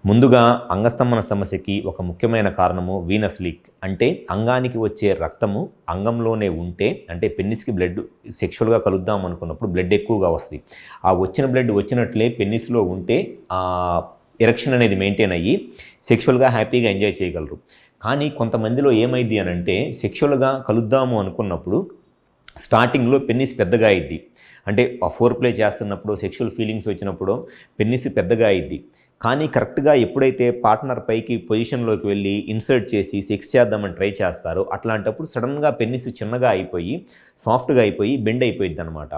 ముందుగా అంగస్తంభన సమస్యకి ఒక ముఖ్యమైన కారణము వీనస్ లీక్. అంటే అంగానికి వచ్చే రక్తము అంగంలోనే ఉంటే, అంటే పెన్నిస్‌కి బ్లడ్ సెక్షువల్‌గా కలుద్దాం అనుకున్నప్పుడు బ్లడ్ ఎక్కువగా వస్తది. ఆ వచ్చిన బ్లడ్ వచ్చినట్లే పెన్నిస్‌లో ఉంటే ఎరెక్షన్ అనేది మెయింటైన్ అయ్యి సెక్షువల్‌గా హ్యాపీగా ఎంజాయ్ చేయగలరు. కానీ కొంతమందిలో ఏమైద్ది అనంటే సెక్షువల్‌గా కలుద్దాము అనుకున్నప్పుడు స్టార్టింగ్‌లో పెన్నిస్ పెద్దగా అయ్యిద్ది. అంటే ఆ ఫోర్ ప్లే చేస్తున్నప్పుడు సెక్షువల్ ఫీలింగ్స్ వచ్చినప్పుడు పెన్నిస్ పెద్దగా అయ్యిద్ది. కానీ కరెక్ట్‌గా ఎప్పుడైతే పార్ట్నర్ పైకి పొజిషన్‌లోకి వెళ్ళి ఇన్సర్ట్ చేసి సెక్స్ చేద్దామని ట్రై చేస్తారో అట్లాంటప్పుడు సడెన్‌గా పెన్నిస్ చిన్నగా అయిపోయి, సాఫ్ట్‌గా అయిపోయి బెండ్ అయిపోయిద్దనమాట.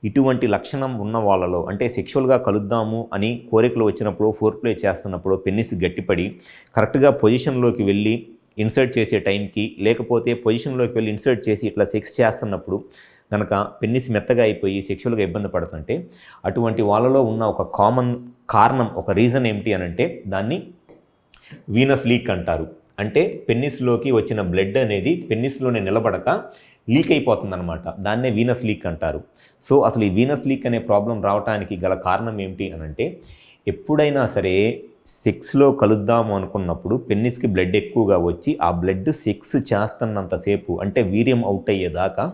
ఇటువంటి లక్షణం ఉన్న వాళ్ళలో అంటే సెక్షువల్‌గా కలుద్దాము అని కోరికలు వచ్చినప్పుడు, ఫోర్ ప్లే చేస్తున్నప్పుడు పెన్నిస్ గట్టిపడి కరెక్ట్‌గా పొజిషన్‌లోకి వెళ్ళి ఇన్సర్ట్ చేసే టైంకి, లేకపోతే పొజిషన్‌లోకి వెళ్ళి ఇన్సర్ట్ చేసి ఇట్లా సెక్స్ చేస్తున్నప్పుడు గనక పెన్నిస్ మెత్తగా అయిపోయి సెక్షువల్‌గా ఇబ్బంది పడుతుంటే, అటువంటి వాళ్ళలో ఉన్న ఒక కామన్ కారణం, ఒక రీజన్ ఏమిటి అనంటే దాన్ని వీనస్ లీక్ అంటారు. అంటే పెన్నిస్‌లోకి వచ్చిన బ్లడ్ అనేది పెన్నిస్‌లోనే నిలబడక లీక్ అయిపోతుందనమాట. దాన్నే వీనస్ లీక్ అంటారు. సో, అసలు ఈ వీనస్ లీక్ అనే ప్రాబ్లమ్ రావటానికి గల కారణం ఏమిటి అనంటే, ఎప్పుడైనా సరే సెక్స్‌లో కలుద్దాము అనుకున్నప్పుడు పెన్నిస్‌కి బ్లడ్ ఎక్కువగా వచ్చి, ఆ బ్లడ్ సెక్స్ చేస్తున్నంత సేపు అంటే వీర్యం అవుట్ అయ్యేదాకా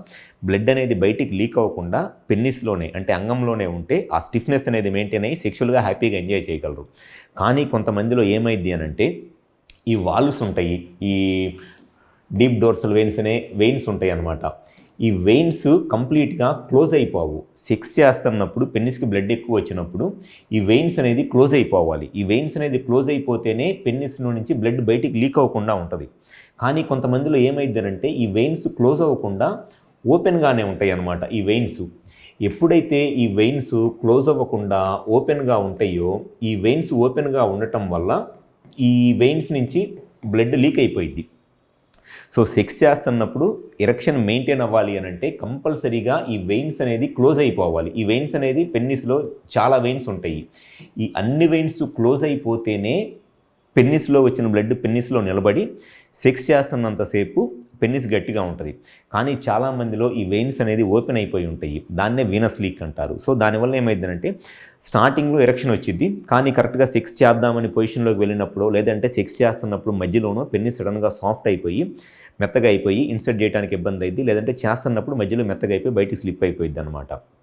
బ్లడ్ అనేది బయటికి లీక్ అవ్వకుండా పెన్నిస్‌లోనే అంటే అంగంలోనే ఉంటే ఆ స్టిఫ్‌నెస్ అనేది మెయింటైన్ అయ్యి సెక్షువల్‌గా హ్యాపీగా ఎంజాయ్ చేయగలరు. కానీ కొంతమందిలో ఏమైద్ది అనంటే ఈ వాల్వ్స్ ఉంటాయి. ఈ డీప్ డోర్సల్ వెయిన్స్ అనే వెయిన్స్ ఉంటాయన్నమాట. ఈ వెయిన్స్ కంప్లీట్‌గా క్లోజ్ అయిపోవు. సెక్స్ చేస్తున్నప్పుడు పెన్నిస్‌కి బ్లడ్ ఎక్కువ వచ్చినప్పుడు ఈ వెయిన్స్ అనేది క్లోజ్ అయిపోవాలి. ఈ వెయిన్స్ అనేది క్లోజ్ అయిపోతేనే పెన్నిస్‌లో నుంచి బ్లడ్ బయటికి లీక్ అవ్వకుండా ఉంటది. కానీ కొంతమందిలో ఏమైద్దనంటే ఈ వెయిన్స్ క్లోజ్ అవ్వకుండా ఓపెన్‌గానే ఉంటాయన్నమాట ఈ వెయిన్స్. ఎప్పుడైతే ఈ వెయిన్స్ క్లోజ్ అవ్వకుండా ఓపెన్‌గా ఉంటాయో, ఈ వెయిన్స్ ఓపెన్‌గా ఉండటం వల్ల ఈ వెయిన్స్ నుంచి బ్లడ్ లీక్ అయిపోయిద్ది. సో, సెక్స్ చేస్తున్నప్పుడు ఎరెక్షన్ మెయింటైన్ అవ్వాలి అనంటే కంపల్సరీగా ఈ వెయిన్స్ అనేది క్లోజ్ అయిపోవాలి. ఈ వెయిన్స్ అనేది పెన్నిస్‌లో చాలా వెయిన్స్ ఉంటాయి. ఈ అన్ని వెయిన్స్ క్లోజ్ అయిపోతేనే పెన్నిస్‌లో వచ్చిన బ్లడ్ పెన్నిస్‌లో నిలబడి సెక్స్ చేస్తున్నంత సేపు పెన్నిస్ గట్టిగా ఉంటది. కానీ చాలామందిలో ఈ వెయిన్స్ అనేది ఓపెన్ అయిపోయి ఉంటాయి. దాన్నే వీనస్ లీక్ అంటారు. సో, దానివల్ల ఏమైద్దంటే స్టార్టింగ్‌లో ఎరెక్షన్ వచ్చిద్ది. కానీ కరెక్ట్‌గా సెక్స్ చేద్దామని పొజిషన్‌లోకి వెళ్ళినప్పుడో, లేదంటే సెక్స్ చేస్తున్నప్పుడు మధ్యలోనో పెన్నిస్ సడెన్‌గా సాఫ్ట్ అయిపోయి, మెత్తగా అయిపోయి ఇన్సర్ట్ చేయడానికి ఇబ్బంది అయ్యిద్ది. లేదంటే చేస్తున్నప్పుడు మధ్యలో మెత్తగా అయిపోయి బయటికి స్లిప్ అయిపోయిద్దనమాట.